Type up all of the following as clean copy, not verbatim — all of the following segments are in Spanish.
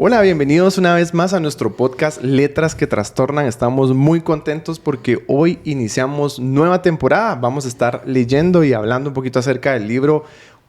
Hola, bienvenidos una vez más a nuestro podcast Letras que Trastornan. Estamos muy contentos porque hoy iniciamos nueva temporada. Vamos a estar leyendo y hablando un poquito acerca del libro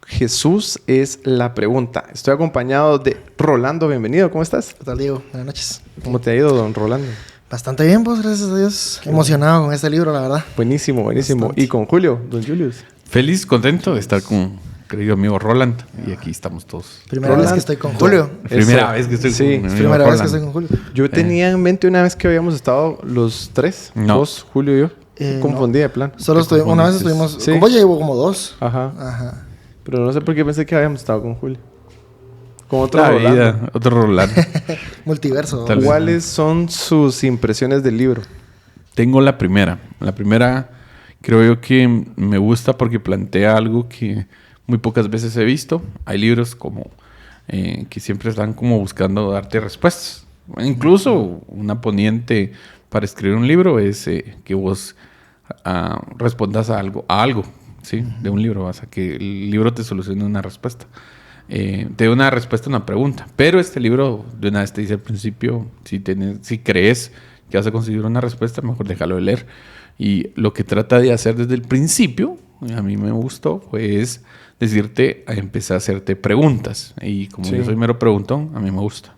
Jesús es la pregunta. Estoy acompañado de Rolando. Bienvenido, ¿cómo estás? ¿Qué tal, Diego? Buenas noches. ¿Cómo te ha ido, don Rolando? Bastante bien, pues, gracias a Dios. Emocionado con este libro, la verdad. Buenísimo, buenísimo. Bastante. Y con Julio, don Julius. Feliz, contento de estar con querido amigo Roland. Y aquí estamos todos. Primera vez que estoy con Julio. Primera vez que estoy Sí, con mi amigo Primera vez que Roland. estoy con Julio. Yo tenía en mente una vez que habíamos estado los tres, No. vos, Julio y yo. Confundí de plan. Solo una vez estuvimos... Sí. Con vos ya llevo como dos. Ajá. Ajá. Pero no sé por qué pensé que habíamos estado con Julio. Con otro La Rolando. vida, otro Roland. Multiverso. Tal vez. ¿Cuáles son sus impresiones del libro? Tengo la primera. La primera creo yo que me gusta porque plantea algo que muy pocas veces he visto. Hay libros como que siempre están como buscando darte respuestas. Incluso una poniente para escribir un libro es que vos respondas a algo, ¿sí? De un libro, o sea, que el libro te solucione una respuesta. Te dé una respuesta a una pregunta. Pero este libro de una vez te dice al principio, si crees que vas a conseguir una respuesta, mejor déjalo de leer. Y lo que trata de hacer desde el principio, a mí me gustó, pues decirte, empezar a hacerte preguntas. Y como Sí. yo soy mero preguntón, a mí me gusta.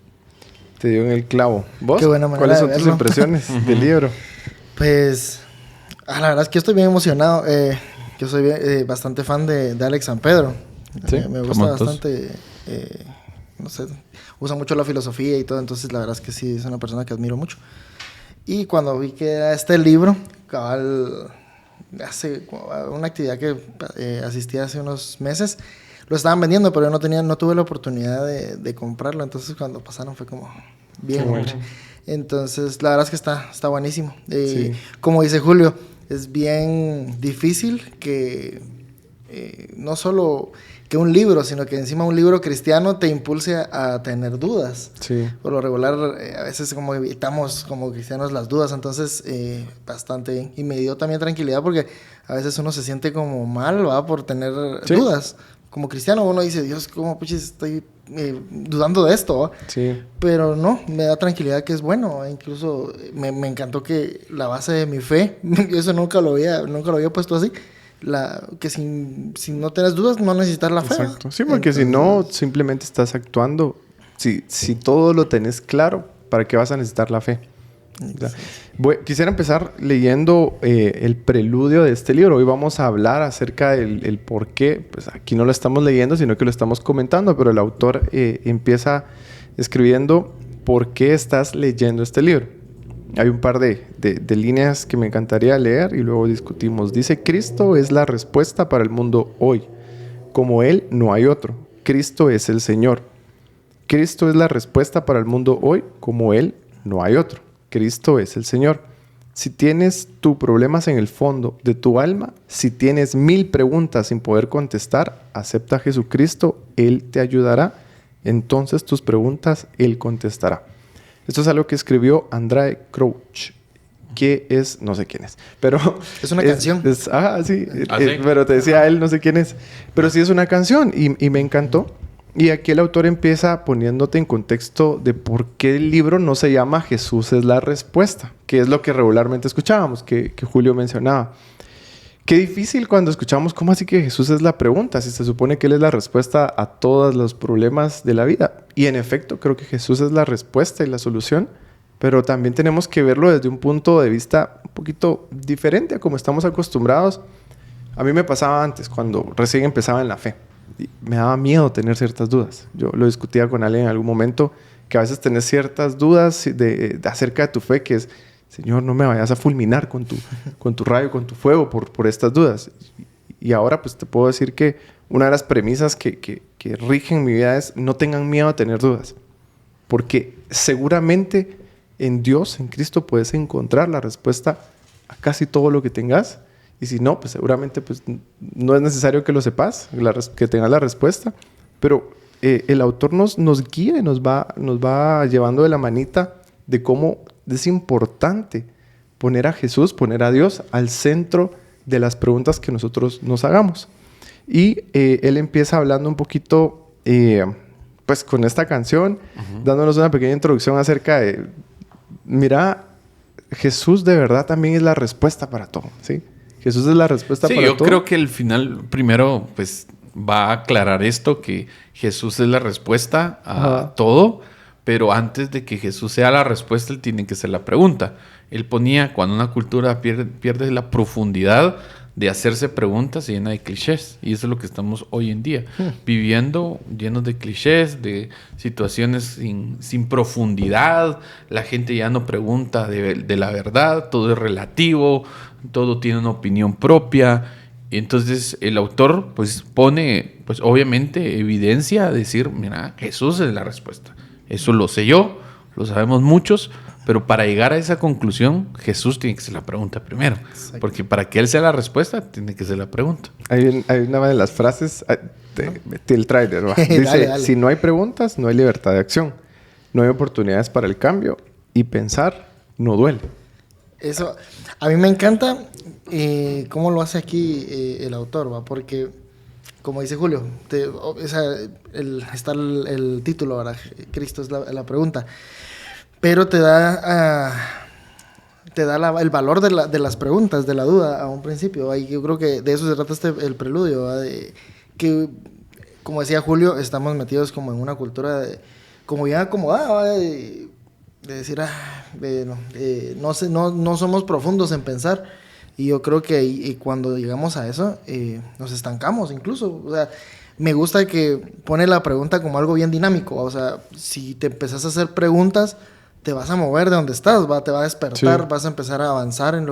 Te dio en el clavo. ¿Vos? Qué buena manera ¿Cuáles de son tus verlo. impresiones del libro? Pues... la verdad es que yo estoy bien emocionado. Yo soy bastante fan de Alex San Pedro. Sí, Me gusta ¿cómo entonces? bastante... no sé, usa mucho la filosofía y todo. Entonces, la verdad es que sí, es una persona que admiro mucho. Y cuando vi que era este libro, cabal, hace una actividad que asistí hace unos meses, lo estaban vendiendo, pero yo no tuve la oportunidad de comprarlo. Entonces, cuando pasaron fue como bien. Qué bueno. Entonces, la verdad es que está buenísimo. Sí. Como dice Julio, es bien difícil que no solo que un libro, sino que encima un libro cristiano te impulse a tener dudas. Sí. Por lo regular, a veces como evitamos como cristianos las dudas, entonces bastante bien. Y me dio también tranquilidad porque a veces uno se siente como mal, ¿va? Por tener Sí. dudas. Como cristiano uno dice, Dios, ¿cómo puchis estoy dudando de esto? ¿Va? Sí. Pero no, me da tranquilidad que es bueno. Incluso me encantó que la base de mi fe, eso nunca lo había puesto así. Que si no tienes dudas, no necesitas la fe. Exacto. Sí, porque si no, simplemente estás actuando. Si todo lo tenés claro, ¿para qué vas a necesitar la fe? Quisiera empezar leyendo el preludio de este libro. Hoy vamos a hablar acerca del por qué. Pues aquí no lo estamos leyendo, sino que lo estamos comentando, pero el autor empieza escribiendo por qué estás leyendo este libro. Hay un par de líneas que me encantaría leer y luego discutimos. Dice, Cristo es la respuesta para el mundo hoy. Como Él no hay otro. Cristo es el Señor. Cristo es la respuesta para el mundo hoy. Como Él no hay otro. Cristo es el Señor. Si tienes tus problemas en el fondo de tu alma, si tienes 1000 preguntas sin poder contestar, acepta a Jesucristo, Él te ayudará. Entonces tus preguntas Él contestará. Esto es algo que escribió Andraé Crouch, que es, no sé quién es, pero... Es una canción. Sí, ¿Sí? pero te decía él, no sé quién es. Pero sí es una canción y me encantó. Y aquí el autor empieza poniéndote en contexto de por qué el libro no se llama Jesús es la respuesta, que es lo que regularmente escuchábamos, que Julio mencionaba. Qué difícil cuando escuchamos cómo así que Jesús es la pregunta, si se supone que Él es la respuesta a todos los problemas de la vida. Y en efecto, creo que Jesús es la respuesta y la solución, pero también tenemos que verlo desde un punto de vista un poquito diferente a como estamos acostumbrados. A mí me pasaba antes, cuando recién empezaba en la fe. Y me daba miedo tener ciertas dudas. Yo lo discutía con alguien en algún momento, que a veces tenés ciertas dudas acerca de tu fe, que es, Señor, no me vayas a fulminar con tu rayo, con tu fuego por estas dudas. Y ahora pues te puedo decir que una de las premisas que rigen mi vida es no tengan miedo a tener dudas. Porque seguramente en Dios, en Cristo, puedes encontrar la respuesta a casi todo lo que tengas. Y si no, pues seguramente pues, no es necesario que lo sepas, que tengas la respuesta. Pero el autor nos guía y nos va llevando de la manita de cómo es importante poner a Jesús, poner a Dios al centro de las preguntas que nosotros nos hagamos. Y él empieza hablando un poquito pues con esta canción, dándonos una pequeña introducción acerca de, mira, Jesús de verdad también es la respuesta para todo, ¿sí? Jesús es la respuesta para todo. Sí, yo creo que el final primero pues va a aclarar esto, que Jesús es la respuesta a todo, pero antes de que Jesús sea la respuesta, él tiene que ser la pregunta. Él ponía, cuando una cultura pierde la profundidad de hacerse preguntas, se llena de clichés. Y eso es lo que estamos hoy en día, viviendo llenos de clichés, de situaciones sin profundidad. La gente ya no pregunta de la verdad, todo es relativo, todo tiene una opinión propia. Y entonces el autor pues pone, pues obviamente, evidencia a decir, mira, Jesús es la respuesta. Eso lo sé yo, lo sabemos muchos, pero para llegar a esa conclusión, Jesús tiene que ser la pregunta primero. Exacto. Porque para que Él sea la respuesta, tiene que ser la pregunta. Hay una de las frases del tráiler, ¿va? Dice, dale. Si no hay preguntas, no hay libertad de acción. No hay oportunidades para el cambio. Y pensar no duele. Eso, a mí me encanta cómo lo hace aquí el autor, ¿va? Porque, como dice Julio, está el título, ¿verdad? Cristo es la pregunta. Pero te da el valor de las preguntas, de la duda a un principio. Y yo creo que de eso se trata el preludio, ¿verdad? Que, como decía Julio, estamos metidos como en una cultura como bien acomodada, ¿verdad? De decir, no somos profundos en pensar. Y yo creo que cuando llegamos a eso, nos estancamos incluso. O sea, me gusta que pone la pregunta como algo bien dinámico. O sea, si te empezás a hacer preguntas, te vas a mover de donde estás, te va a despertar, sí. Vas a empezar a avanzar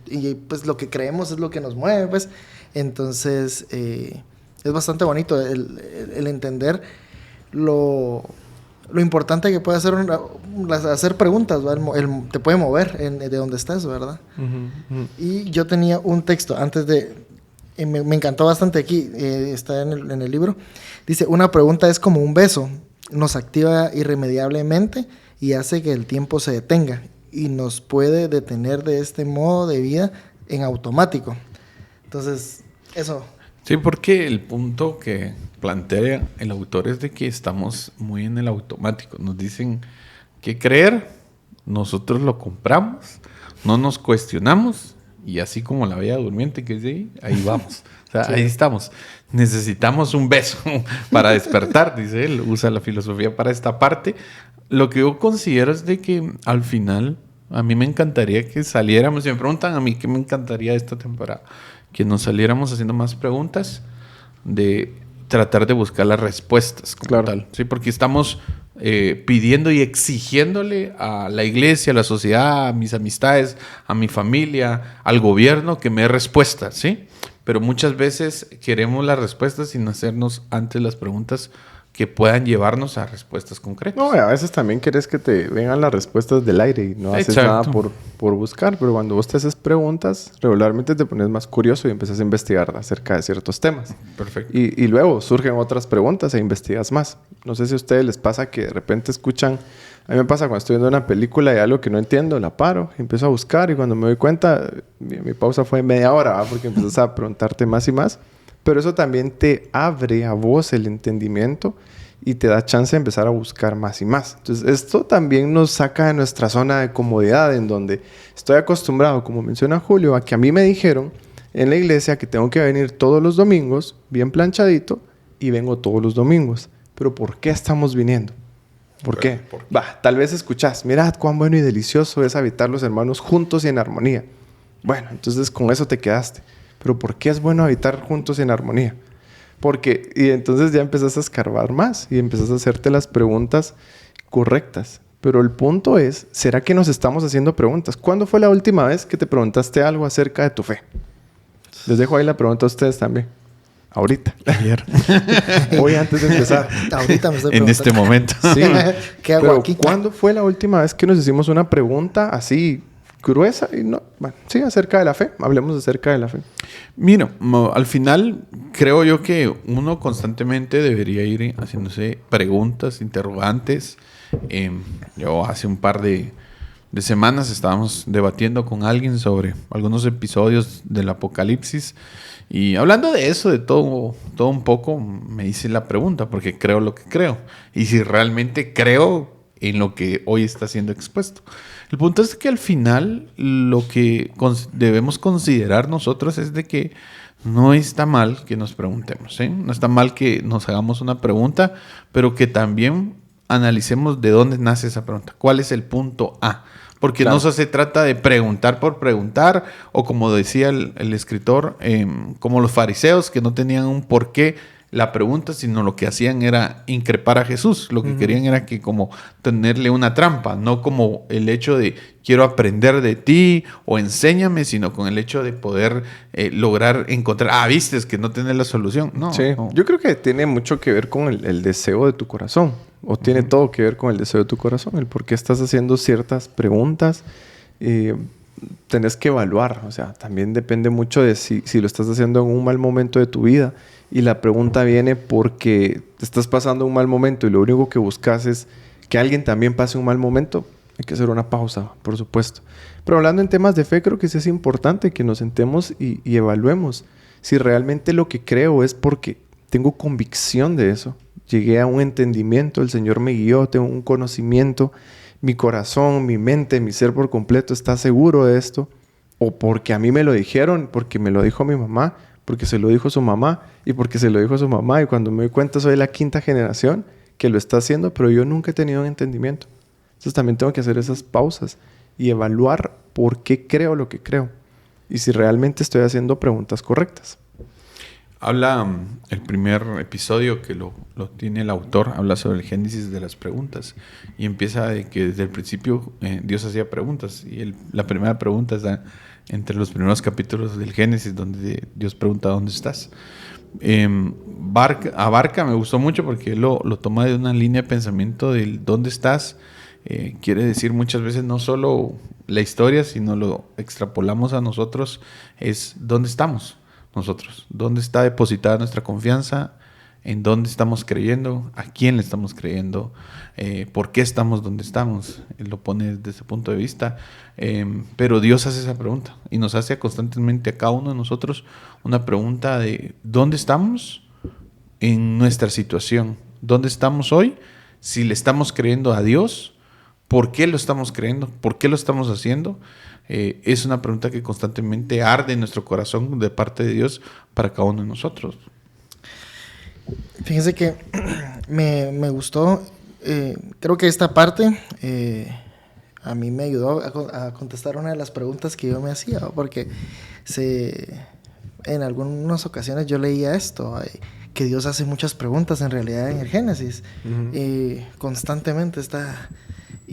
y pues lo que creemos es lo que nos mueve, pues. Entonces, es bastante bonito el entender lo importante que puede hacer preguntas, te puede mover de donde estás, ¿verdad? Y yo tenía un texto antes de... me encantó bastante aquí, está en el libro. Dice, una pregunta es como un beso. Nos activa irremediablemente y hace que el tiempo se detenga y nos puede detener de este modo de vida en automático. Entonces, eso. Sí, porque el punto que plantea el autor es de que estamos muy en el automático. Nos dicen qué creer, nosotros lo compramos, no nos cuestionamos y así como la bella durmiente que es ahí vamos. O sea, sí. Ahí estamos. Necesitamos un beso para despertar, dice él. Usa la filosofía para esta parte. Lo que yo considero es de que al final a mí me encantaría que saliéramos. Si me preguntan a mí qué me encantaría esta temporada, que nos saliéramos haciendo más preguntas, de tratar de buscar las respuestas como claro. Tal. Sí, porque estamos pidiendo y exigiéndole a la iglesia, a la sociedad, a mis amistades, a mi familia, al gobierno que me dé respuestas, ¿sí? Pero muchas veces queremos las respuestas sin hacernos antes las preguntas que puedan llevarnos a respuestas concretas. No, a veces también quieres que te vengan las respuestas del aire y no haces nada por buscar. Pero cuando vos te haces preguntas, regularmente te pones más curioso y empiezas a investigar acerca de ciertos temas. Perfecto. Y luego surgen otras preguntas e investigas más. No sé si a ustedes les pasa que de repente escuchan... A mí me pasa cuando estoy viendo una película y algo que no entiendo, la paro, empiezo a buscar y cuando me doy cuenta, mi pausa fue media hora, ¿va? Porque empiezas a preguntarte más y más. Pero eso también te abre a vos el entendimiento y te da chance de empezar a buscar más y más. Entonces, esto también nos saca de nuestra zona de comodidad, en donde estoy acostumbrado, como menciona Julio, a que a mí me dijeron en la iglesia que tengo que venir todos los domingos, bien planchadito, y vengo todos los domingos. Pero ¿por qué estamos viniendo? ¿Por qué? Tal vez escuchás, mirad cuán bueno y delicioso es habitar los hermanos juntos y en armonía. Bueno, entonces con eso te quedaste. Pero ¿por qué es bueno habitar juntos y en armonía? Y entonces ya empezás a escarbar más y empezás a hacerte las preguntas correctas. Pero el punto es, ¿será que nos estamos haciendo preguntas? ¿Cuándo fue la última vez que te preguntaste algo acerca de tu fe? Les dejo ahí la pregunta a ustedes también. Ahorita. Ayer. Hoy antes de empezar. Ahorita me estoy preguntando. En este momento. Sí. ¿Qué hago aquí? ¿Cuándo fue la última vez que nos hicimos una pregunta así gruesa? Y no, bueno, sí, acerca de la fe. Hablemos acerca de la fe. Mira, al final creo yo que uno constantemente debería ir haciéndose preguntas, interrogantes. Yo hace un par de semanas estábamos debatiendo con alguien sobre algunos episodios del Apocalipsis. Y hablando de eso, de todo todo un poco, me hice la pregunta, porque creo lo que creo. Y si realmente creo en lo que hoy está siendo expuesto. El punto es que al final lo que debemos considerar nosotros es de que no está mal que nos preguntemos, ¿eh? No está mal que nos hagamos una pregunta, pero que también analicemos de dónde nace esa pregunta. ¿Cuál es el punto A? Porque Claro. no se trata de preguntar por preguntar, o como decía el escritor, como los fariseos que no tenían un porqué la pregunta, sino lo que hacían era increpar a Jesús. Lo que querían era que como tenerle una trampa, no como el hecho de quiero aprender de ti o enséñame, sino con el hecho de poder lograr encontrar, vistes que no tienes la solución. No, Sí, no. yo creo que tiene mucho que ver con el deseo de tu corazón, o tiene todo que ver con el deseo de tu corazón, el por qué estás haciendo ciertas preguntas. Tenés que evaluar, o sea, también depende mucho de si lo estás haciendo en un mal momento de tu vida y la pregunta viene porque te estás pasando un mal momento y lo único que buscas es que alguien también pase un mal momento. Hay que hacer una pausa, por supuesto. Pero hablando en temas de fe, creo que sí es importante que nos sentemos y evaluemos si realmente lo que creo es porque tengo convicción de eso. Llegué a un entendimiento, el Señor me guió, tengo un conocimiento, mi corazón, mi mente, mi ser por completo está seguro de esto. O porque a mí me lo dijeron, porque me lo dijo mi mamá, porque se lo dijo su mamá y porque se lo dijo su mamá. Y cuando me doy cuenta soy la quinta generación que lo está haciendo, pero yo nunca he tenido un entendimiento. Entonces también tengo que hacer esas pausas y evaluar por qué creo lo que creo y si realmente estoy haciendo preguntas correctas. Habla el primer episodio que lo tiene el autor, habla sobre el génesis de las preguntas y empieza de que desde el principio Dios hacía preguntas y la primera pregunta está entre los primeros capítulos del Génesis donde Dios pregunta ¿dónde estás? Abarca me gustó mucho porque él lo toma de una línea de pensamiento del ¿dónde estás? Quiere decir muchas veces no solo la historia, sino lo extrapolamos a nosotros, es ¿dónde estamos nosotros? ¿Dónde está depositada nuestra confianza? ¿En dónde estamos creyendo? ¿A quién le estamos creyendo? ¿Por qué estamos donde estamos? Él lo pone desde ese punto de vista. Pero Dios hace esa pregunta y nos hace constantemente a cada uno de nosotros una pregunta de ¿dónde estamos en nuestra situación? ¿Dónde estamos hoy? Si le estamos creyendo a Dios, ¿por qué lo estamos creyendo? ¿Por qué lo estamos haciendo? Es una pregunta que constantemente arde en nuestro corazón de parte de Dios para cada uno de nosotros. Fíjense que me gustó, creo que esta parte a mí me ayudó a contestar una de las preguntas que yo me hacía, ¿no? Porque en algunas ocasiones yo leía esto, que Dios hace muchas preguntas en realidad en el Génesis, constantemente está.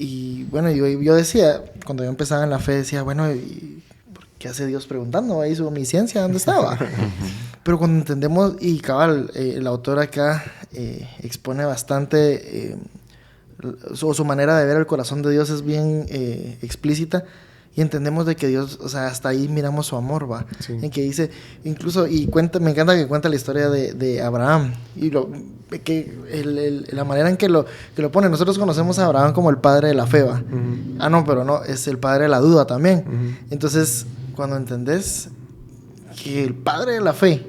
Y bueno, yo decía, cuando yo empezaba en la fe, decía, bueno, ¿y por qué hace Dios preguntando? Ahí su omnisciencia, ¿dónde estaba? Pero cuando entendemos, y cabal, el autor acá expone bastante, su manera de ver el corazón de Dios es bien explícita, y entendemos de que Dios, o sea, hasta ahí miramos su amor, ¿va? Sí. En que dice, incluso, me encanta que cuenta la historia de Abraham, y la manera en que lo pone. Nosotros conocemos a Abraham como el padre de la fe, ¿va? No, pero no, es el padre de la duda también. Entonces, cuando entendés que el padre de la fe,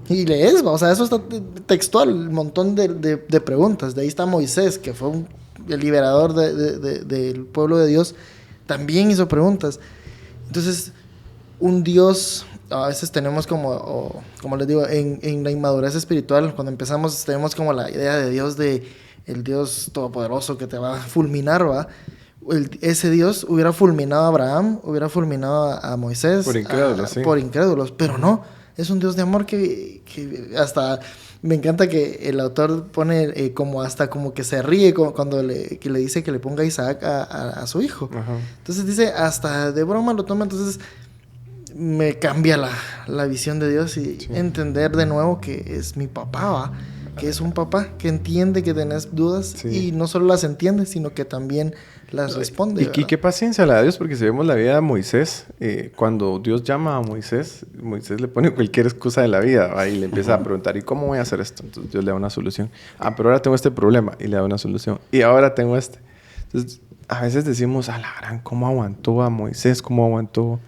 y lees, ¿va? O sea, eso está textual, un montón de preguntas. De ahí está Moisés, que fue el liberador del pueblo de Dios, también hizo preguntas. Entonces, un Dios, a veces tenemos como les digo, en la inmadurez espiritual, cuando empezamos, tenemos como la idea de Dios, el Dios todopoderoso que te va a fulminar, ¿va? Ese Dios hubiera fulminado a Abraham, hubiera fulminado a Moisés. Por incrédulos, sí. Por incrédulos, pero no, es un Dios de amor que hasta... Me encanta que el autor pone como hasta como que se ríe cuando le dice que le ponga Isaac a su hijo. Ajá. Entonces dice, hasta de broma lo toma. Entonces me cambia la visión de Dios y entender de nuevo que es mi papá, ¿va? Que es un papá que entiende que tenés dudas y no solo las entiende, sino que también las responde. Y qué paciencia la de Dios, porque si vemos la vida de Moisés, cuando Dios llama a Moisés le pone cualquier excusa de la vida, ¿va? Y le empieza a preguntar, ¿y cómo voy a hacer esto? Entonces Dios le da una solución. Pero ahora tengo este problema y le da una solución. Y ahora tengo este. Entonces a veces decimos, a la gran, ¿cómo aguantó a Moisés? ¿Cómo aguantó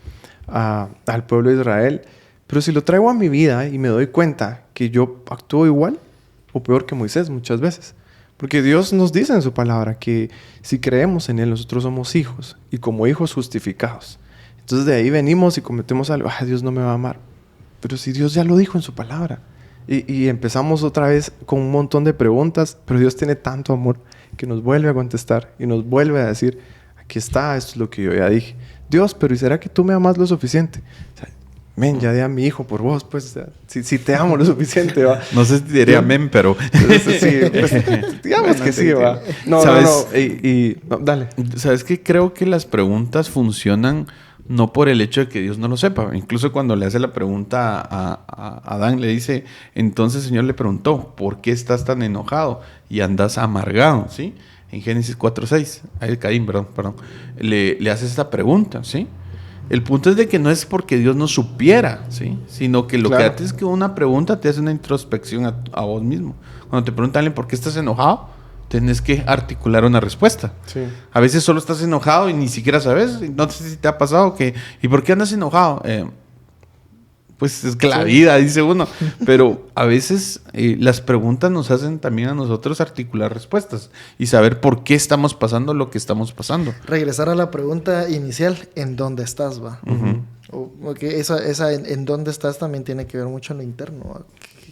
al pueblo de Israel? Pero si lo traigo a mi vida y me doy cuenta que yo actúo igual o peor que Moisés muchas veces. Porque Dios nos dice en su palabra que si creemos en Él, nosotros somos hijos y como hijos justificados. Entonces de ahí venimos y cometemos algo. Dios no me va a amar. Pero si Dios ya lo dijo en su palabra. Y empezamos otra vez con un montón de preguntas, pero Dios tiene tanto amor que nos vuelve a contestar y nos vuelve a decir, aquí está, esto es lo que yo ya dije. Dios, pero ¿y será que tú me amas lo suficiente? O sea, ya di a mi hijo por vos, pues, o sea, si te amo lo suficiente, va. No sé si diría men, pero... Sí, pues, digamos que sí, va. No, ¿sabes? No, dale. ¿Sabes qué? Creo que las preguntas funcionan no por el hecho de que Dios no lo sepa. Incluso cuando le hace la pregunta a Adán, le dice, entonces el Señor le preguntó, ¿por qué estás tan enojado y andas amargado? ¿Sí? En Génesis 4:6, ahí Caín, perdón. Le hace esta pregunta, ¿sí? El punto es de que no es porque Dios no supiera, ¿sí? Sino que lo que hace es que una pregunta te hace una introspección a vos mismo. Cuando te preguntan alguien, ¿por qué estás enojado? Tienes que articular una respuesta. Sí. A veces solo estás enojado y ni siquiera sabes. No sé si te ha pasado que... ¿Y por qué andas enojado? Pues es que la vida, dice uno. Pero a veces las preguntas nos hacen también a nosotros articular respuestas y saber por qué estamos pasando lo que estamos pasando. Regresar a la pregunta inicial, ¿en dónde estás, va? Porque esa en dónde estás también tiene que ver mucho en lo interno, ¿va?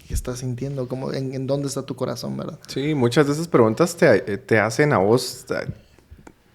¿Qué estás sintiendo? Como en dónde está tu corazón, ¿verdad? Sí, muchas de esas preguntas te hacen a vos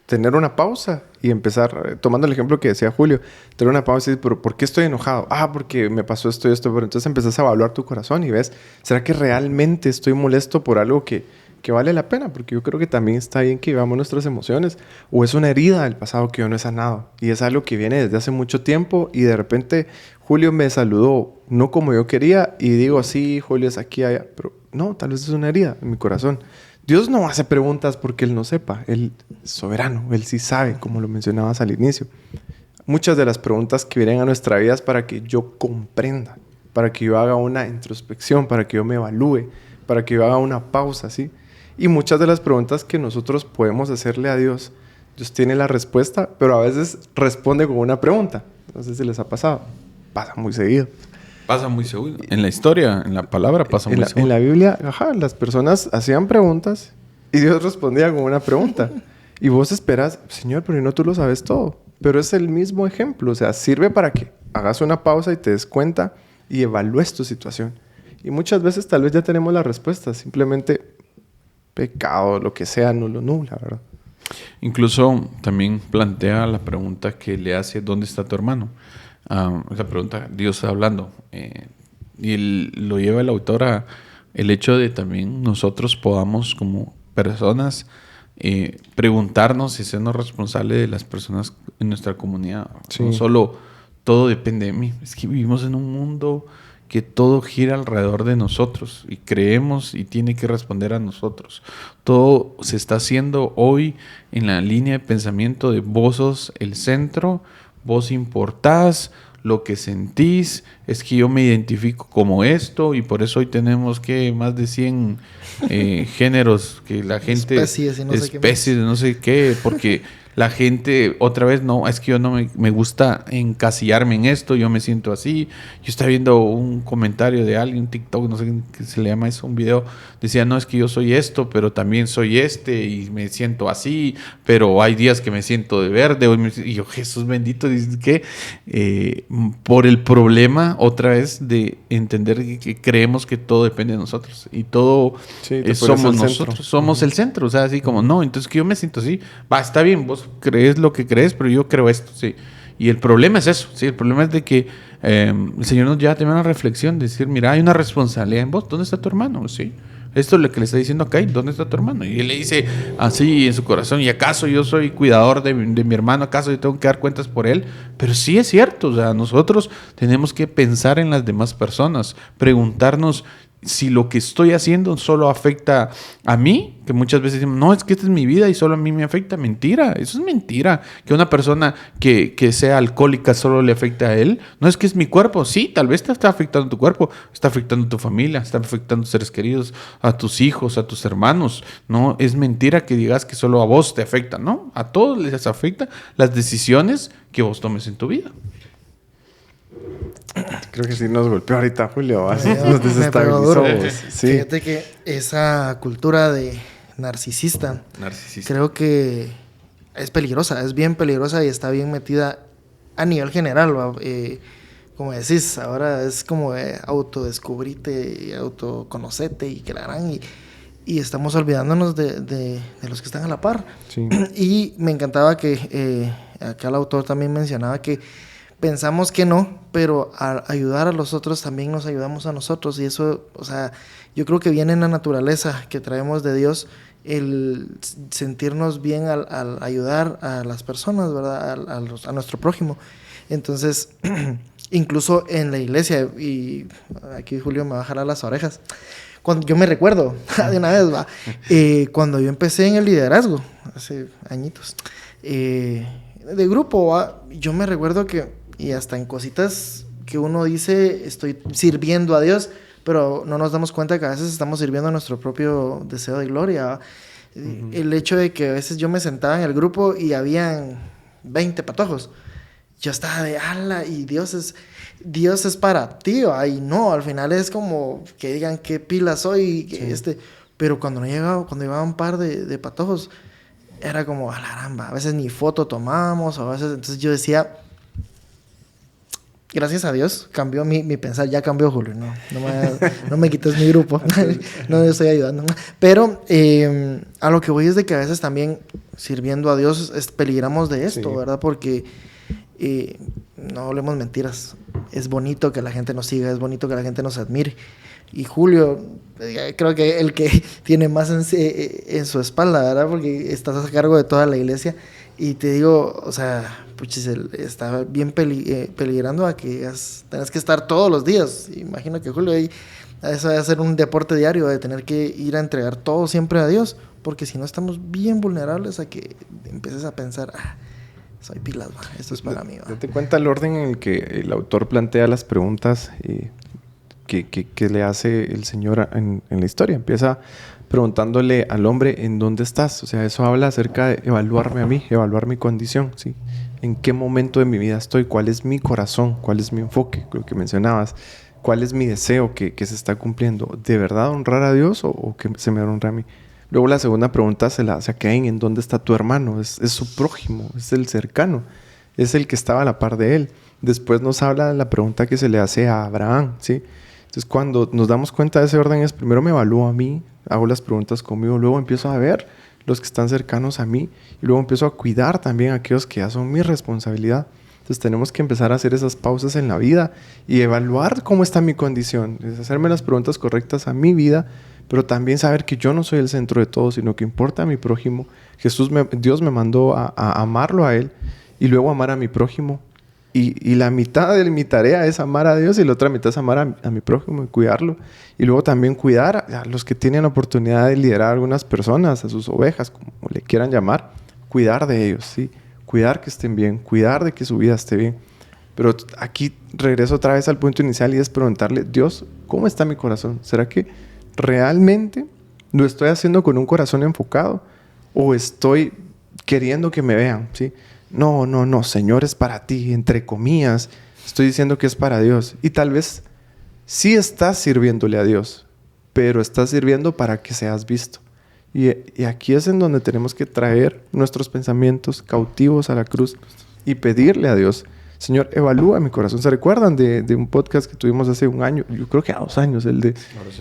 tener una pausa y empezar, tomando el ejemplo que decía Julio, tener una pausa y decir, ¿pero por qué estoy enojado? Porque me pasó esto y esto, pero entonces empezás a evaluar tu corazón y ves, ¿será que realmente estoy molesto por algo que vale la pena? Porque yo creo que también está bien que vivamos nuestras emociones, o es una herida del pasado que yo no he sanado y es algo que viene desde hace mucho tiempo y de repente Julio me saludó no como yo quería y digo, sí, Julio es aquí, allá, pero no, tal vez es una herida en mi corazón. Dios no hace preguntas porque Él no sepa. Él es soberano. Él sí sabe, como lo mencionabas al inicio. Muchas de las preguntas que vienen a nuestra vida es para que yo comprenda, para que yo haga una introspección, para que yo me evalúe, para que yo haga una pausa, ¿sí? Y muchas de las preguntas que nosotros podemos hacerle a Dios, Dios tiene la respuesta, pero a veces responde con una pregunta. No sé si les ha pasado. Pasa muy seguido. Pasa muy seguido. En la historia, en la palabra, pasa muy seguido. En la Biblia, las personas hacían preguntas y Dios respondía con una pregunta. Y vos esperás, Señor, pero no tú lo sabes todo. Pero es el mismo ejemplo. O sea, sirve para que hagas una pausa y te des cuenta y evalúes tu situación. Y muchas veces tal vez ya tenemos la respuesta. Simplemente pecado, lo que sea, no lo nubla, ¿verdad? Incluso también plantea la pregunta que le hace, ¿dónde está tu hermano? Esa pregunta, Dios está hablando. Y lo lleva el autor a el hecho de también nosotros podamos como personas preguntarnos y sernos responsables de las personas en nuestra comunidad. Sí. No solo todo depende de mí. Es que vivimos en un mundo que todo gira alrededor de nosotros y creemos y tiene que responder a nosotros. Todo se está haciendo hoy en la línea de pensamiento de vos sos el centro, vos importás, lo que sentís, es que yo me identifico como esto y por eso hoy tenemos que más de 100 géneros que la gente... Especies y no sé qué más. Especies de no sé qué, porque la gente, otra vez, no, es que yo no me gusta encasillarme en esto, yo me siento así. Yo estaba viendo un comentario de alguien, un TikTok, no sé qué se le llama eso, un video, decía, no, es que yo soy esto, pero también soy este y me siento así, pero hay días que me siento de verde. Y yo, Jesús bendito, dice que por el problema, otra vez, de entender que creemos que todo depende de nosotros y todo somos nosotros, somos el centro, o sea, así como, no, entonces que yo me siento así, va, está bien, vos crees lo que crees, pero yo creo esto, sí. Y el problema es eso, sí, el problema es de que el Señor nos lleva a tener una reflexión, de decir, mira, hay una responsabilidad en vos, ¿dónde está tu hermano? Sí. Esto es lo que le está diciendo acá, ¿dónde está tu hermano? Y él le dice así en su corazón, ¿y acaso yo soy cuidador de mi hermano? ¿Acaso yo tengo que dar cuentas por él? Pero sí es cierto, o sea, nosotros tenemos que pensar en las demás personas, preguntarnos si lo que estoy haciendo solo afecta a mí, que muchas veces decimos, no, es que esta es mi vida y solo a mí me afecta. Mentira, eso es mentira. Que una persona que sea alcohólica solo le afecta a él. No, es que es mi cuerpo. Sí, tal vez te está afectando tu cuerpo, está afectando a tu familia, está afectando a tus seres queridos, a tus hijos, a tus hermanos. No, es mentira que digas que solo a vos te afecta, ¿no? A todos les afecta las decisiones que vos tomes en tu vida. Creo que sí nos golpeó ahorita, Julio. Así Me nos pegó desestabilizó. duro. Sí. Fíjate que esa cultura de narcisista, creo que es peligrosa, es bien peligrosa y está bien metida a nivel general, ¿va? Como decís, ahora es como autodescubrite y autoconocete y que la gran y estamos olvidándonos de los que están a la par. Sí. Y me encantaba que acá el autor también mencionaba que pensamos que no, pero al ayudar a los otros también nos ayudamos a nosotros. Y eso, o sea, yo creo que viene en la naturaleza que traemos de Dios, el sentirnos bien al ayudar a las personas, ¿verdad? A nuestro prójimo. Entonces, incluso en la iglesia, y aquí Julio me va a jalar las orejas, cuando yo me recuerdo, de una vez, va, cuando yo empecé en el liderazgo, hace añitos, de grupo, va, yo me recuerdo que, y hasta en cositas que uno dice, estoy sirviendo a Dios, pero no nos damos cuenta que a veces estamos sirviendo a nuestro propio deseo de gloria, ¿va? Uh-huh. El hecho de que a veces yo me sentaba en el grupo y habían 20 patojos, yo estaba de ala y Dios es para ti, ¿va? Y no, al final es como que digan qué pila soy, sí. Pero cuando llegaba un par de patojos, era como a la caramba, a veces ni foto tomábamos, a veces, entonces yo decía, gracias a Dios, cambió mi pensar, ya cambió Julio, no me quites mi grupo, no estoy ayudando. Pero a lo que voy es de que a veces también sirviendo a Dios peligramos de esto, sí. ¿Verdad? Porque no hablemos mentiras, es bonito que la gente nos siga, es bonito que la gente nos admire. Y Julio, creo que el que tiene más en su espalda, ¿verdad? Porque estás a cargo de toda la iglesia. Y te digo, o sea, puchis, está bien peligrando a que tenés que estar todos los días. Imagino que Julio ahí, eso va a ser un deporte diario, de tener que ir a entregar todo siempre a Dios. Porque si no, estamos bien vulnerables a que empieces a pensar, soy pilas, man, esto es para mí. Date cuenta el orden en el que el autor plantea las preguntas que le hace el Señor en la historia. Empieza preguntándole al hombre, ¿en dónde estás? O sea, eso habla acerca de evaluarme a mí, evaluar mi condición, ¿sí? ¿En qué momento de mi vida estoy? ¿Cuál es mi corazón? ¿Cuál es mi enfoque? Lo que mencionabas. ¿Cuál es mi deseo que se está cumpliendo? ¿De verdad honrar a Dios o que se me honra a mí? Luego la segunda pregunta se la hace a Caín, ¿en dónde está tu hermano? Es su prójimo, es el cercano, es el que estaba a la par de él. Después nos habla de la pregunta que se le hace a Abraham, ¿sí? Entonces cuando nos damos cuenta de ese orden es, primero me evalúo a mí, hago las preguntas conmigo, luego empiezo a ver los que están cercanos a mí y luego empiezo a cuidar también a aquellos que ya son mi responsabilidad. Entonces tenemos que empezar a hacer esas pausas en la vida y evaluar cómo está mi condición, es hacerme las preguntas correctas a mi vida, pero también saber que yo no soy el centro de todo, sino que importa a mi prójimo. Dios me mandó a amarlo a Él y luego amar a mi prójimo. Y la mitad de mi tarea es amar a Dios y la otra mitad es amar a mi prójimo y cuidarlo. Y luego también cuidar a los que tienen la oportunidad de liderar a algunas personas, a sus ovejas, como le quieran llamar. Cuidar de ellos, ¿sí? Cuidar que estén bien, cuidar de que su vida esté bien. Pero aquí regreso otra vez al punto inicial y es preguntarle, Dios, ¿cómo está mi corazón? ¿Será que realmente lo estoy haciendo con un corazón enfocado? ¿O estoy queriendo que me vean, ¿sí? No, Señor, es para ti, entre comillas, estoy diciendo que es para Dios. Y tal vez sí estás sirviéndole a Dios, pero estás sirviendo para que seas visto. Y aquí es en donde tenemos que traer nuestros pensamientos cautivos a la cruz y pedirle a Dios, Señor, evalúa mi corazón. ¿Se recuerdan de un podcast que tuvimos hace un año? Yo creo que a 2 años, el de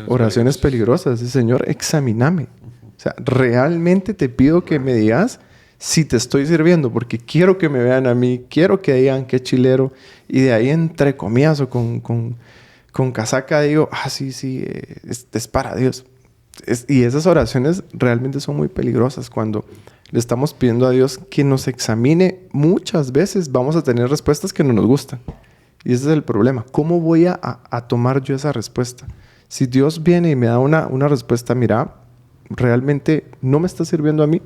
oraciones peligrosas. Señor, examíname. O sea, realmente te pido que me digas si te estoy sirviendo, porque quiero que me vean a mí, quiero que digan qué chilero, y de ahí entre comillas o con casaca digo, sí, es para Dios. Y esas oraciones realmente son muy peligrosas. Cuando le estamos pidiendo a Dios que nos examine, muchas veces vamos a tener respuestas que no nos gustan. Y ese es el problema. ¿Cómo voy a tomar yo esa respuesta? Si Dios viene y me da una respuesta, mira, realmente no me está sirviendo a mí,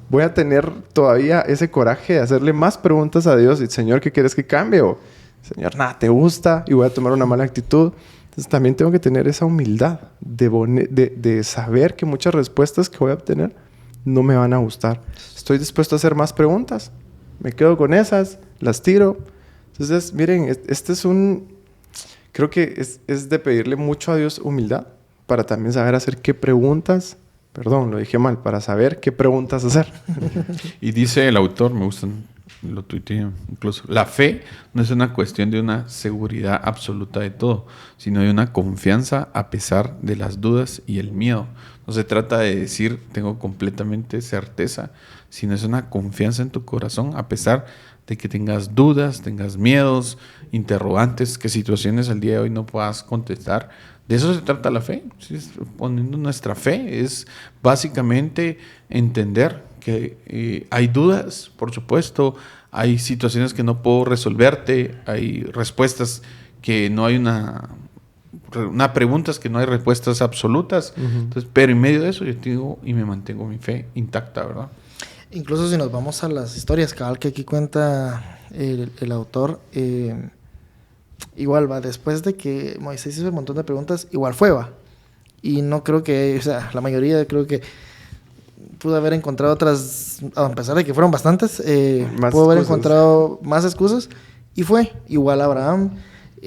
voy a tener todavía ese coraje de hacerle más preguntas a Dios. Y, Señor, ¿qué quieres que cambie? O, Señor, nada, ¿te gusta? Y voy a tomar una mala actitud. Entonces, también tengo que tener esa humildad de saber que muchas respuestas que voy a obtener no me van a gustar. Estoy dispuesto a hacer más preguntas. Me quedo con esas, las tiro. Entonces, miren, este es un creo que es de pedirle mucho a Dios humildad para también saber hacer qué preguntas, perdón, lo dije mal, para saber qué preguntas hacer. Y dice el autor, me gustan, lo tuiteé incluso, la fe no es una cuestión de una seguridad absoluta de todo, sino de una confianza a pesar de las dudas y el miedo. No se trata de decir tengo completamente certeza, sino es una confianza en tu corazón a pesar de que tengas dudas, tengas miedos, interrogantes, que situaciones al día de hoy no puedas contestar. De eso se trata la fe. ¿Sí? Poniendo nuestra fe es básicamente entender que hay dudas, por supuesto, hay situaciones que no puedo resolverte, hay respuestas que no hay una preguntas que no hay respuestas absolutas. Entonces, pero en medio de eso yo digo y me mantengo mi fe intacta, ¿verdad? Incluso si nos vamos a las historias, cabal, que aquí cuenta el autor, igual va, después de que Moisés hizo un montón de preguntas, igual fue, va. Y no creo que, o sea, la mayoría creo que pudo haber encontrado otras, a pesar de que fueron bastantes, pudo haber encontrado más excusas, y fue. Igual Abraham,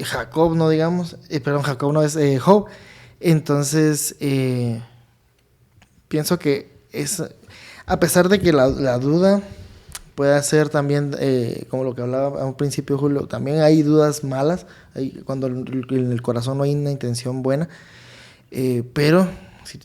Jacob, no digamos, perdón, Jacob no es Job. Entonces, pienso que es, a pesar de que la duda puede ser también, como lo que hablaba a un principio, Julio, también hay dudas malas, cuando en el corazón no hay una intención buena, pero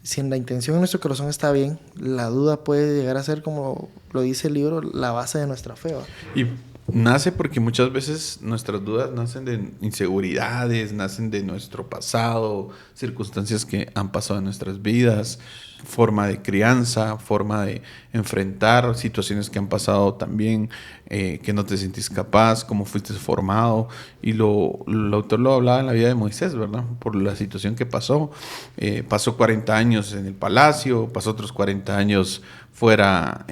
si en la intención de nuestro corazón está bien, la duda puede llegar a ser, como lo dice el libro, la base de nuestra fe, ¿va? Y nace porque muchas veces nuestras dudas nacen de inseguridades, nacen de nuestro pasado, circunstancias que han pasado en nuestras vidas, forma de crianza, forma de enfrentar situaciones que han pasado también, que no te sentís capaz, cómo fuiste formado. Y el autor lo hablaba en la vida de Moisés, ¿verdad? Por la situación que pasó. Pasó 40 años en el palacio, pasó otros 40 años fuera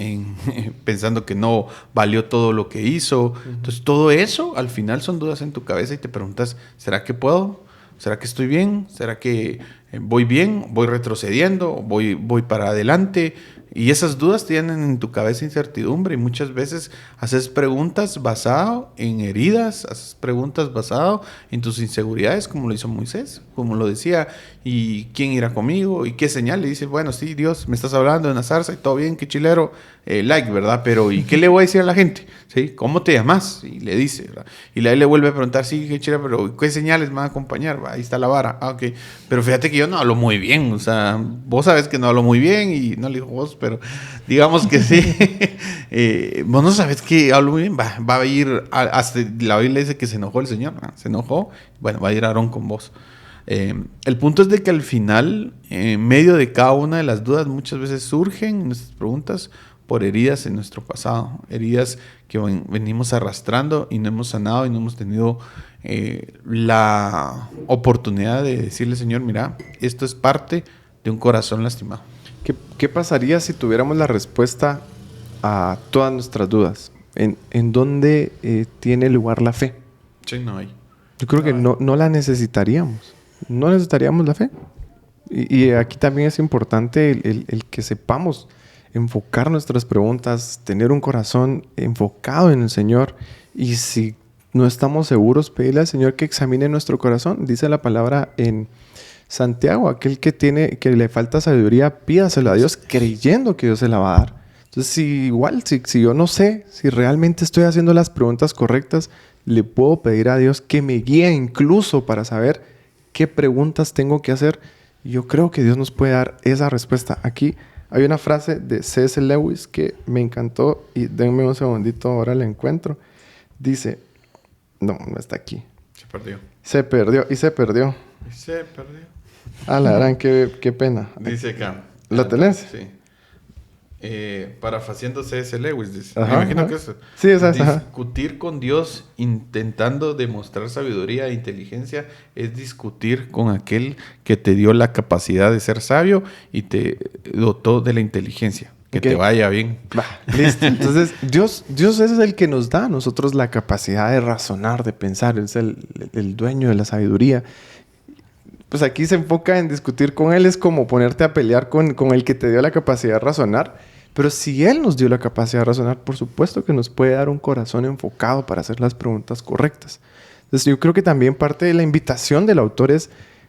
pensando que no valió todo lo que hizo. Entonces todo eso al final son dudas en tu cabeza y te preguntas, ¿será que puedo? ¿Será que estoy bien? ¿Será que voy bien? ¿Voy retrocediendo? ¿Voy para adelante? Y esas dudas tienen en tu cabeza incertidumbre y muchas veces haces preguntas basado en heridas, haces preguntas basado en tus inseguridades, como lo hizo Moisés, como lo decía, ¿y quién irá conmigo? ¿Y qué señal? Le dice, bueno, sí, Dios, me estás hablando de una zarza y todo bien, qué chilero, ¿verdad? Pero ¿y qué le voy a decir a la gente? ¿Sí? ¿Cómo te llamas? Y le dice, ¿verdad? Y él le vuelve a preguntar, sí, qué chilero, pero ¿qué señales me van a acompañar? Ahí está la vara. Ah, ok. Pero fíjate que yo no hablo muy bien, o sea, vos sabes que no hablo muy bien y no le digo vos, pero digamos que sí. Vos no sabes que hablo muy bien, va a ir, hasta la Biblia dice que se enojó el Señor, ¿no? Se enojó, bueno, va a ir Aarón con vos. El punto es de que al final, en medio de cada una de las dudas, muchas veces surgen nuestras preguntas por heridas en nuestro pasado, heridas que venimos arrastrando y no hemos sanado y no hemos tenido la oportunidad de decirle, Señor, mira, esto es parte de un corazón lastimado. ¿Qué pasaría si tuviéramos la respuesta a todas nuestras dudas? ¿En dónde tiene lugar la fe? Sí, no hay. Yo creo que no la necesitaríamos. No necesitaríamos la fe. Y aquí también es importante el que sepamos enfocar nuestras preguntas, tener un corazón enfocado en el Señor. Y si no estamos seguros, pedirle al Señor que examine nuestro corazón. Dice la palabra en Santiago, aquel que le falta sabiduría, pídasela a Dios creyendo que Dios se la va a dar. Entonces, si yo no sé si realmente estoy haciendo las preguntas correctas, le puedo pedir a Dios que me guíe incluso para saber qué preguntas tengo que hacer. Yo creo que Dios nos puede dar esa respuesta. Aquí hay una frase de C.S. Lewis que me encantó y denme un segundito, ahora la encuentro. Dice, no está aquí. Se perdió. Ah, la gran, qué pena. Dice acá. ¿La tenés? Sí. Parafaciando C.S. Lewis, dice. Ajá, Me imagino ajá. que es Sí, esa. discutir con Dios intentando demostrar sabiduría e inteligencia es discutir con aquel que te dio la capacidad de ser sabio y te dotó de la inteligencia. Que te vaya bien. Listo. Entonces, Dios es el que nos da a nosotros la capacidad de razonar, de pensar. Es el dueño de la sabiduría. Pues aquí se enfoca en discutir con Él. Es como ponerte a pelear con el que te dio la capacidad de razonar. Pero si Él nos dio la capacidad de razonar, por supuesto que nos puede dar un corazón enfocado para hacer las preguntas correctas. Entonces yo creo que también parte de la invitación del autor es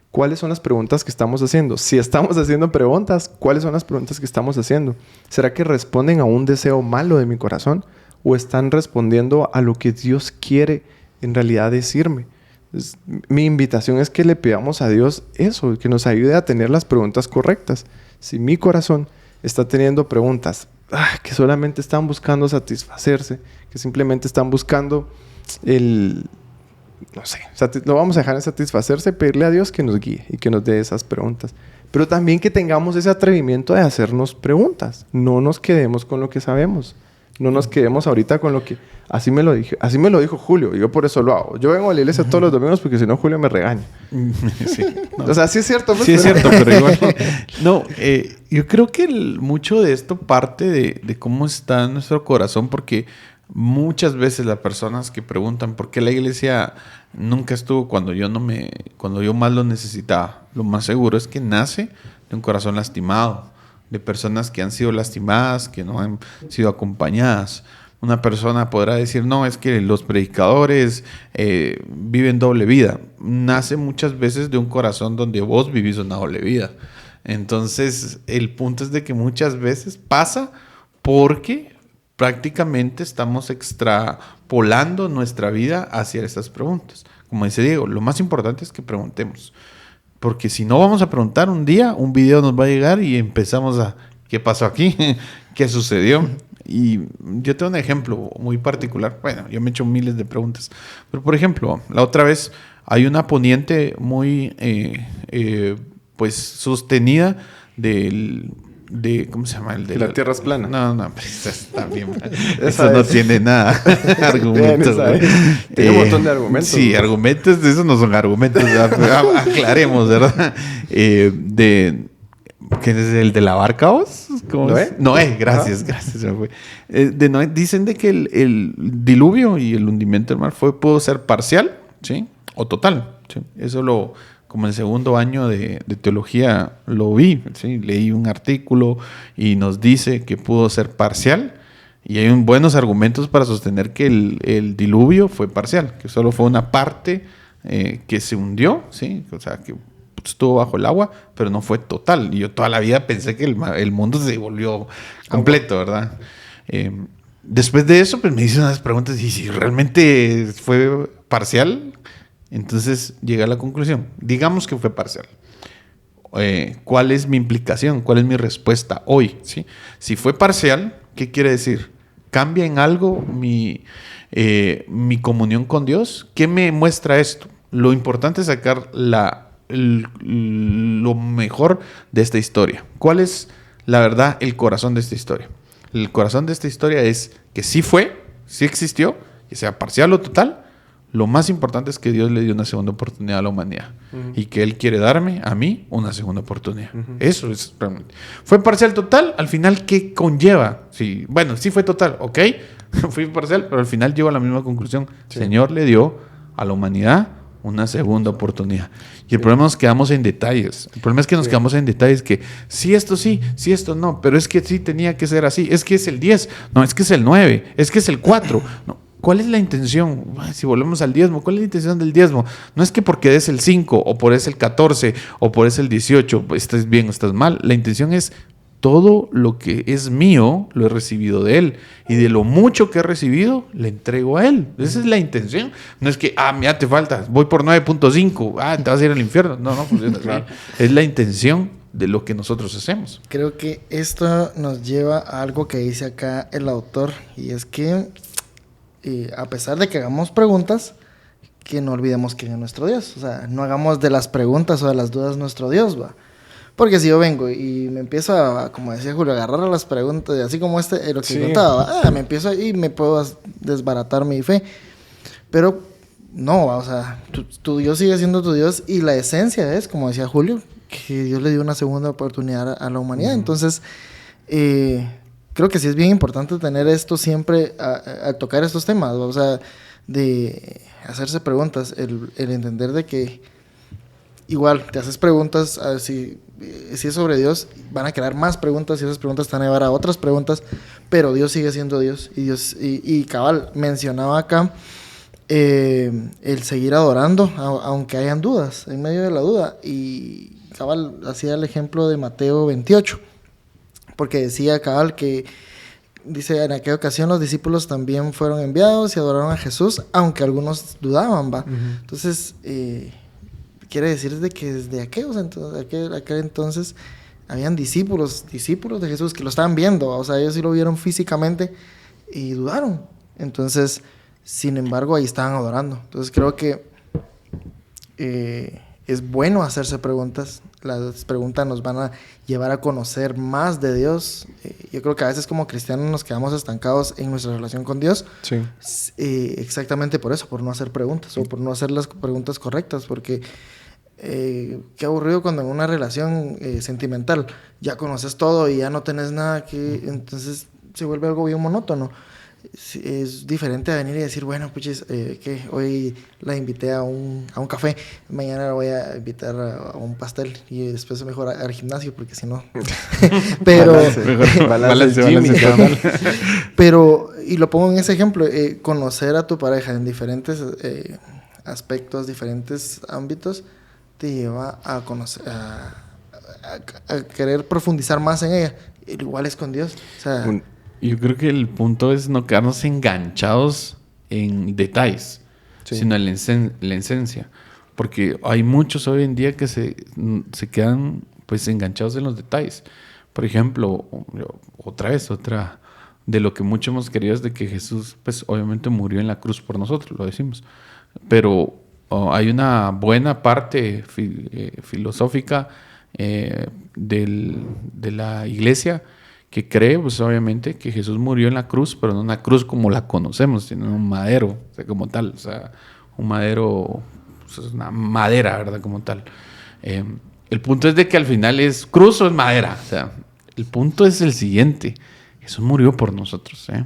cuáles son las preguntas que estamos haciendo. Si estamos haciendo preguntas, ¿cuáles son las preguntas que estamos haciendo? ¿Será que responden a un deseo malo de mi corazón? ¿O están respondiendo a lo que Dios quiere en realidad decirme? Entonces, mi invitación es que le pidamos a Dios eso, que nos ayude a tener las preguntas correctas. Si mi corazón está teniendo preguntas que solamente están buscando satisfacerse, que simplemente están buscando no sé, lo vamos a dejar en satisfacerse, pedirle a Dios que nos guíe y que nos dé esas preguntas. Pero también que tengamos ese atrevimiento de hacernos preguntas. No nos quedemos con lo que sabemos. No nos quedemos ahorita con lo que... Así me lo dijo Julio. Y yo por eso lo hago. Yo vengo a la iglesia todos los domingos porque si no Julio me regaña. Sí, no. O sea, sí es cierto. Pues, sí es cierto, pero igual... No, yo creo que mucho de esto parte de cómo está nuestro corazón, porque muchas veces las personas que preguntan por qué la iglesia nunca estuvo cuando yo más lo necesitaba, lo más seguro es que nace de un corazón lastimado, de personas que han sido lastimadas, que no han sido acompañadas. Una persona podrá decir, no, es que los predicadores viven doble vida. Nace muchas veces de un corazón donde vos vivís una doble vida. Entonces, el punto es de que muchas veces pasa porque prácticamente estamos extrapolando nuestra vida hacia estas preguntas. Como dice Diego, lo más importante es que preguntemos. Porque si no vamos a preguntar un día, un video nos va a llegar y empezamos a... ¿Qué pasó aquí? ¿Qué sucedió? Y yo tengo un ejemplo muy particular. Bueno, yo me he hecho miles de preguntas. Pero, por ejemplo, la otra vez hay una poniente muy pues sostenida ¿cómo se llama? La Tierra es plana. No, pero eso está bien. Eso no tiene nada. Argumentos. Tiene un montón de argumentos. Sí, argumentos. Esos no son argumentos. Aclaremos, ¿verdad? ¿Quién es el de la barca, vos? ¿Noé? Noé, gracias. De Noé dicen de que el diluvio y el hundimiento del mar pudo ser parcial, ¿sí? O total, ¿sí? Eso como en segundo año de teología lo vi, ¿sí? Leí un artículo y nos dice que pudo ser parcial y hay buenos argumentos para sostener que el diluvio fue parcial, que solo fue una parte que se hundió, ¿sí? O sea, que estuvo bajo el agua, pero no fue total. Y yo toda la vida pensé que el mundo se volvió completo, ¿verdad? Después de eso, pues me hice unas preguntas y si realmente fue parcial... Entonces llegué a la conclusión. Digamos que fue parcial. ¿Cuál es mi implicación? ¿Cuál es mi respuesta hoy? ¿Sí? Si fue parcial, ¿qué quiere decir? ¿Cambia en algo mi comunión con Dios? ¿Qué me muestra esto? Lo importante es sacar lo mejor de esta historia. ¿Cuál es, la verdad, el corazón de esta historia? El corazón de esta historia es que sí existió, que sea parcial o total. Lo más importante es que Dios le dio una segunda oportunidad a la humanidad. Y que Él quiere darme, a mí, una segunda oportunidad. Eso es realmente. ¿Fue parcial total? Al final, ¿qué conlleva? Sí, bueno, sí fue total, ok. Fui parcial, pero al final llego a la misma conclusión. Sí. El Señor le dio a la humanidad una segunda oportunidad. Y el problema es que nos quedamos en detalles. El problema es que nos quedamos en detalles que sí, esto no, pero es que sí tenía que ser así. Es que es el 10, no, es que es el 9, es que es el 4. No. ¿Cuál es la intención? Si volvemos al diezmo, ¿cuál es la intención del diezmo? No es que porque des el 5 o por es el 14 o por es el 18, estás bien o estás mal. La intención es todo lo que es mío lo he recibido de Él. Y de lo mucho que he recibido, le entrego a Él. Esa es la intención. No es que, mira, te falta, voy por 9.5, te vas a ir al infierno. No, funciona así. Es la intención de lo que nosotros hacemos. Creo que esto nos lleva a algo que dice acá el autor, y es que a pesar de que hagamos preguntas, que no olvidemos quién es nuestro Dios. O sea, no hagamos de las preguntas o de las dudas nuestro Dios, ¿va? Porque si yo vengo y me empiezo a, como decía Julio, agarrar a las preguntas, así como lo que contaba, me empiezo y me puedo desbaratar mi fe. Pero no, o sea, tu Dios sigue siendo tu Dios y la esencia es, como decía Julio, que Dios le dio una segunda oportunidad a la humanidad. Entonces, creo que sí es bien importante tener esto siempre al tocar estos temas, o sea, de hacerse preguntas, el entender de que igual te haces preguntas, si es sobre Dios, van a crear más preguntas y esas preguntas te van a llevar a otras preguntas, pero Dios sigue siendo Dios y cabal, mencionaba acá el seguir adorando, aunque hayan dudas, en medio de la duda. Y cabal hacía el ejemplo de Mateo 28, porque decía cabal que, dice, en aquella ocasión los discípulos también fueron enviados y adoraron a Jesús, aunque algunos dudaban, ¿va? Uh-huh. Entonces, quiere decir de que desde aquel entonces habían discípulos de Jesús que lo estaban viendo, o sea, ellos sí lo vieron físicamente y dudaron. Entonces, sin embargo, ahí estaban adorando. Entonces, creo que es bueno hacerse preguntas. Las preguntas nos van a llevar a conocer más de Dios. Yo creo que a veces como cristianos nos quedamos estancados en nuestra relación con Dios. Sí. Exactamente por eso, por no hacer preguntas o por no hacer las preguntas correctas, porque qué aburrido cuando en una relación sentimental ya conoces todo y ya no tenés nada que... Entonces se vuelve algo bien monótono. Es diferente a venir y decir, bueno, puches, que hoy la invité a un café, mañana la voy a invitar a un pastel y después mejor al gimnasio, porque si no... Pero... balance. Pero, y lo pongo en ese ejemplo, conocer a tu pareja en diferentes aspectos, diferentes ámbitos, te lleva a conocer, a querer profundizar más en ella. Igual es con Dios. O sea... Yo creo que el punto es no quedarnos enganchados en detalles, sino en la esencia. Porque hay muchos hoy en día que se quedan pues enganchados en los detalles. Por ejemplo, otra de lo que mucho hemos querido es de que Jesús pues obviamente murió en la cruz por nosotros, lo decimos. Pero hay una buena parte filosófica de la iglesia que cree, pues obviamente, que Jesús murió en la cruz, pero no una cruz como la conocemos, sino un madero, o sea, como tal. O sea, un madero, pues es una madera, ¿verdad? Como tal. El punto es de que al final es cruz o es madera. O sea, el punto es el siguiente. Jesús murió por nosotros, ¿eh?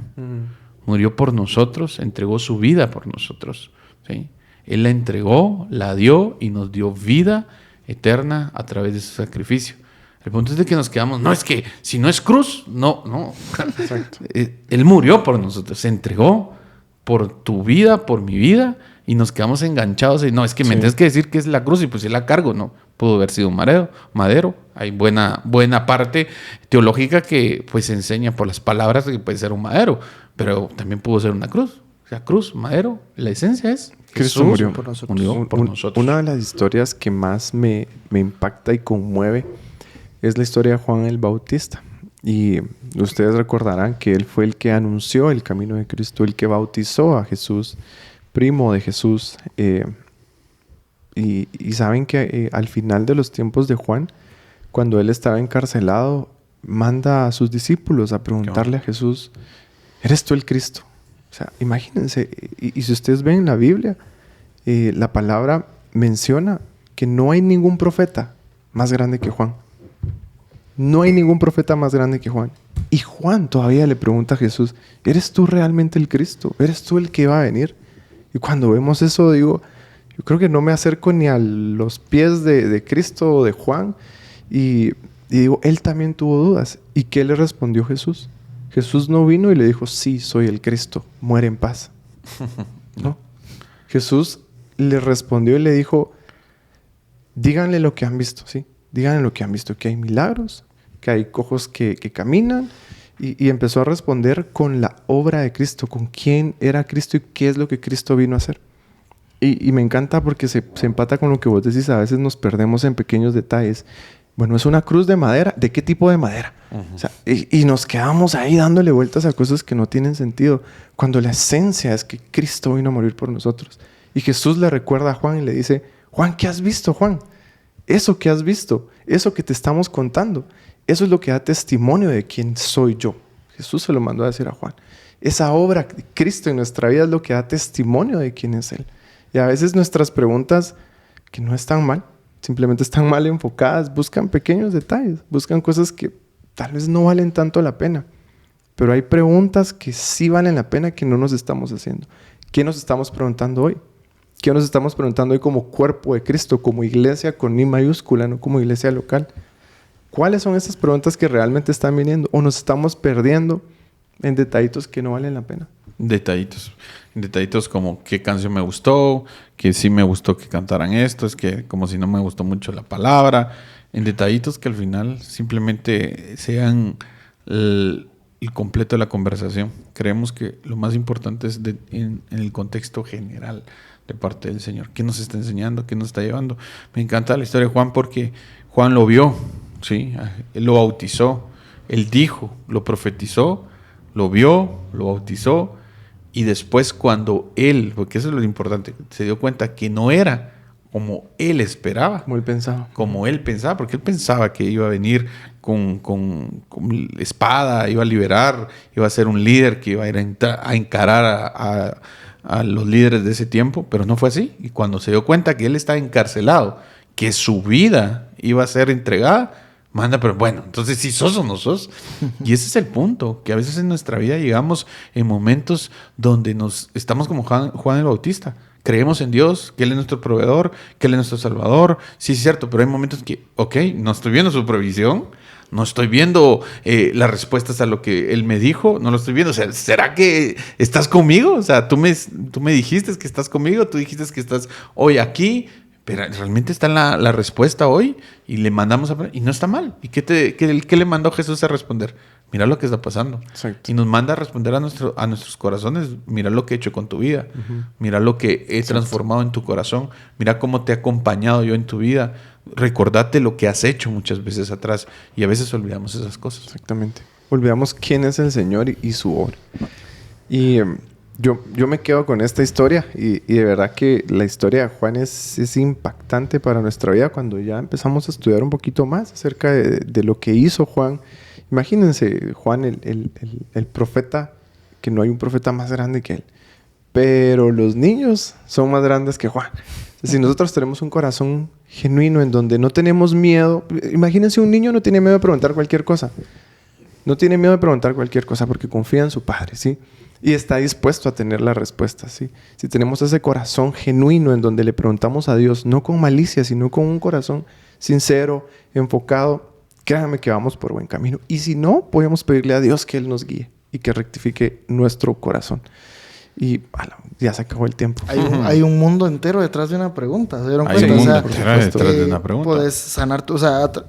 Murió por nosotros, entregó su vida por nosotros, ¿sí? Él la entregó, la dio y nos dio vida eterna a través de su sacrificio. El punto es de que nos quedamos, no, es que si no es cruz, no. Exacto. Él murió por nosotros, se entregó por tu vida, por mi vida, y nos quedamos enganchados. Y no, es que me tienes que decir que es la cruz y pues sí la cargo. No, pudo haber sido un madero. Hay buena parte teológica que pues enseña por las palabras que puede ser un madero, pero también pudo ser una cruz. O sea, cruz, madero, la esencia es Cristo murió por nosotros. Una de las historias que más me impacta y conmueve es la historia de Juan el Bautista. Y ustedes recordarán que él fue el que anunció el camino de Cristo, el que bautizó a Jesús, primo de Jesús. Y saben que al final de los tiempos de Juan, cuando él estaba encarcelado, manda a sus discípulos a preguntarle a Jesús, ¿eres tú el Cristo? O sea, imagínense. Y si ustedes ven en la Biblia, la palabra menciona que no hay ningún profeta más grande que Juan. No hay ningún profeta más grande que Juan. Y Juan todavía le pregunta a Jesús, ¿eres tú realmente el Cristo? ¿Eres tú el que va a venir? Y cuando vemos eso, digo, yo creo que no me acerco ni a los pies de Cristo o de Juan. Y digo, él también tuvo dudas. ¿Y qué le respondió Jesús? Jesús no vino y le dijo, sí, soy el Cristo, muere en paz. ¿No? Jesús le respondió y le dijo, díganle lo que han visto, ¿sí? Díganle lo que han visto, que hay milagros, que hay cojos que caminan, y empezó a responder con la obra de Cristo, con quién era Cristo y qué es lo que Cristo vino a hacer. Y me encanta porque se empata con lo que vos decís, a veces nos perdemos en pequeños detalles. Bueno, es una cruz de madera, ¿de qué tipo de madera? Uh-huh. O sea, y nos quedamos ahí dándole vueltas a cosas que no tienen sentido, cuando la esencia es que Cristo vino a morir por nosotros. Y Jesús le recuerda a Juan y le dice, Juan, ¿qué has visto, Juan? Eso que has visto, eso que te estamos contando, eso es lo que da testimonio de quién soy yo. Jesús se lo mandó a decir a Juan. Esa obra de Cristo en nuestra vida es lo que da testimonio de quién es Él. Y a veces nuestras preguntas, que no están mal, simplemente están mal enfocadas, buscan pequeños detalles, buscan cosas que tal vez no valen tanto la pena. Pero hay preguntas que sí valen la pena que no nos estamos haciendo. ¿Qué nos estamos preguntando hoy? ¿Qué nos estamos preguntando hoy como cuerpo de Cristo, como iglesia con I mayúscula, no como iglesia local? ¿Cuáles son esas preguntas que realmente están viniendo? ¿O nos estamos perdiendo en detallitos que no valen la pena? Detallitos. Detallitos como qué canción me gustó, que sí me gustó que cantaran esto, es que como si no me gustó mucho la palabra. En detallitos que al final simplemente sean el completo de la conversación. Creemos que lo más importante es en el contexto general de parte del Señor. ¿Qué nos está enseñando? ¿Qué nos está llevando? Me encanta la historia de Juan porque Juan lo vio, ¿sí? Él lo bautizó, él dijo, lo profetizó, lo vio, lo bautizó y después cuando él, porque eso es lo importante, se dio cuenta que no era como él esperaba. Como él pensaba. Como él pensaba, porque él pensaba que iba a venir con espada, iba a liberar, iba a ser un líder que iba a ir a encarar a los líderes de ese tiempo, pero no fue así. Y cuando se dio cuenta que él estaba encarcelado, que su vida iba a ser entregada, manda, pero bueno, entonces si sos o no sos. Y ese es el punto, que a veces en nuestra vida llegamos en momentos donde estamos como Juan el Bautista. Creemos en Dios, que Él es nuestro proveedor, que Él es nuestro salvador. Sí, es cierto, pero hay momentos que, no estoy viendo su provisión, no estoy viendo las respuestas a lo que Él me dijo, no lo estoy viendo. O sea, ¿será que estás conmigo? O sea, tú me dijiste que estás conmigo, tú dijiste que estás hoy aquí, pero realmente está la respuesta hoy y le mandamos y no está mal. ¿Y qué le mandó Jesús a responder? Mira lo que está pasando. Exacto. Y nos manda a responder a nuestros corazones. Mira lo que he hecho con tu vida. Uh-huh. Mira lo que he transformado en tu corazón. Mira cómo te he acompañado yo en tu vida. Recordate lo que has hecho muchas veces atrás. Y a veces olvidamos esas cosas. Exactamente. Olvidamos quién es el Señor y su obra. Y yo me quedo con esta historia. Y de verdad que la historia de Juan es impactante para nuestra vida. Cuando ya empezamos a estudiar un poquito más acerca de lo que hizo Juan. Imagínense, Juan, el profeta, que no hay un profeta más grande que él. Pero los niños son más grandes que Juan. Si nosotros tenemos un corazón genuino en donde no tenemos miedo... Imagínense, un niño no tiene miedo de preguntar cualquier cosa. No tiene miedo de preguntar cualquier cosa porque confía en su padre, ¿sí? Y está dispuesto a tener la respuesta, ¿sí? Si tenemos ese corazón genuino en donde le preguntamos a Dios, no con malicia, sino con un corazón sincero, enfocado... Créanme que vamos por buen camino. Y si no, podemos pedirle a Dios que Él nos guíe y que rectifique nuestro corazón. Y ya se acabó el tiempo. Hay un mundo entero detrás de una pregunta. ¿Se dieron cuenta? Hay un mundo entero detrás de una pregunta. Puedes sanar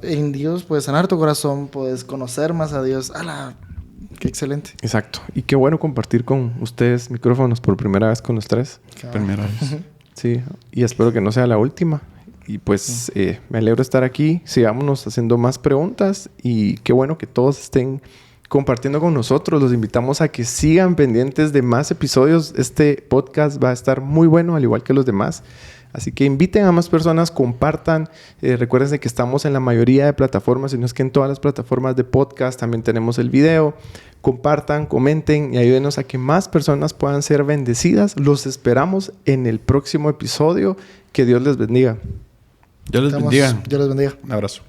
en Dios puedes sanar tu corazón, puedes conocer más a Dios. ¡Hala! ¡Qué excelente! Exacto. Y qué bueno compartir con ustedes micrófonos por primera vez con los tres. Primera vez. Sí. Y espero que no sea la última. Y pues me alegro de estar aquí. Sigámonos haciendo más preguntas. Y qué bueno que todos estén compartiendo con nosotros. Los invitamos a que sigan pendientes de más episodios. Este podcast va a estar muy bueno, al igual que los demás. Así que inviten a más personas, compartan. Recuérdense que estamos en la mayoría de plataformas, si no es que en todas las plataformas de podcast también tenemos el video. Compartan, comenten y ayúdenos a que más personas puedan ser bendecidas. Los esperamos en el próximo episodio. Que Dios les bendiga. Dios les bendiga. Dios les bendiga. Un abrazo.